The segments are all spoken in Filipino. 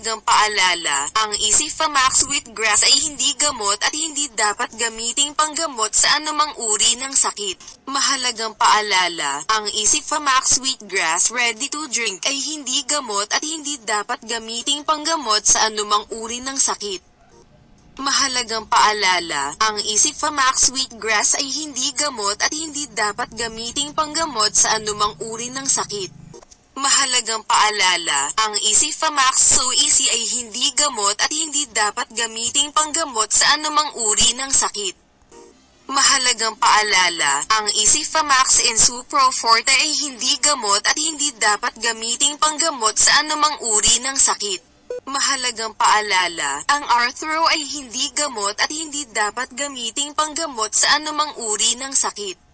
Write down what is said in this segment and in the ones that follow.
Mahalagang paalala, ang Easy-Famax wheatgrass ay hindi gamot at hindi dapat gamiting panggamot sa anumang uri ng sakit. Mahalagang paalala, ang Easy-Famax wheatgrass ready to drink ay hindi gamot at hindi dapat gamiting panggamot sa anumang uri ng sakit. Mahalagang paalala, ang Easy-Famax wheatgrass ay hindi gamot at hindi dapat gamiting panggamot sa anumang uri ng sakit. Mahalagang paalala, ang Easy-Famax So Easy ay hindi gamot at hindi dapat gamiting panggamot sa anumang uri ng sakit. Mahalagang paalala, ang Easy-Famax Insupro Forte ay hindi gamot at hindi dapat gamiting panggamot sa anumang uri ng sakit. Mahalagang paalala, ang Arthro ay hindi gamot at hindi dapat gamiting panggamot sa anumang uri ng sakit.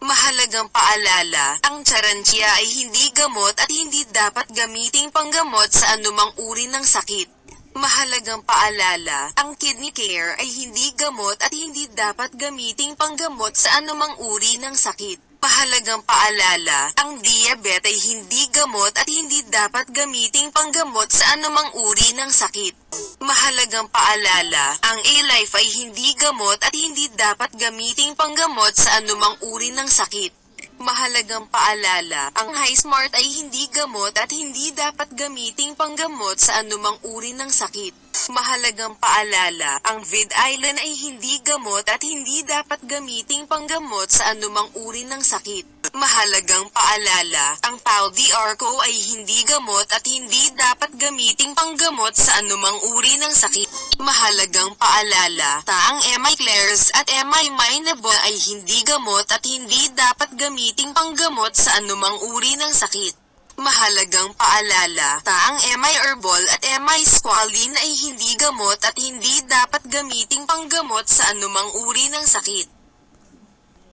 Mahalagang paalala, ang Charantia ay hindi gamot at hindi dapat gamiting panggamot sa anumang uri ng sakit. Mahalagang paalala, ang Kidney Care ay hindi gamot at hindi dapat gamiting panggamot sa anumang uri ng sakit. Mahalagang paalala, ang Diabetes ay hindi gamot at hindi dapat gamiting panggamot sa anumang uri ng sakit. Mahalagang paalala, ang A-Life ay hindi gamot at hindi dapat gamiting panggamot sa anumang uri ng sakit. Mahalagang paalala, ang High Smart ay hindi gamot at hindi dapat gamiting panggamot sa anumang uri ng sakit. Mahalagang paalala, ang Vid Island ay hindi gamot at hindi dapat gamiting panggamot sa anumang uri ng sakit. Mahalagang paalala, ang Paldi Arco ay hindi gamot at hindi dapat gamiting panggamot sa anumang uri ng sakit. Mahalagang paalala, ang MI Clairs at MI Minable ay hindi gamot at hindi dapat gamiting panggamot sa anumang uri ng sakit. Mahalagang paalala, ang MI Herbal at MI Squalene ay hindi gamot at hindi dapat gamiting panggamot sa anumang uri ng sakit.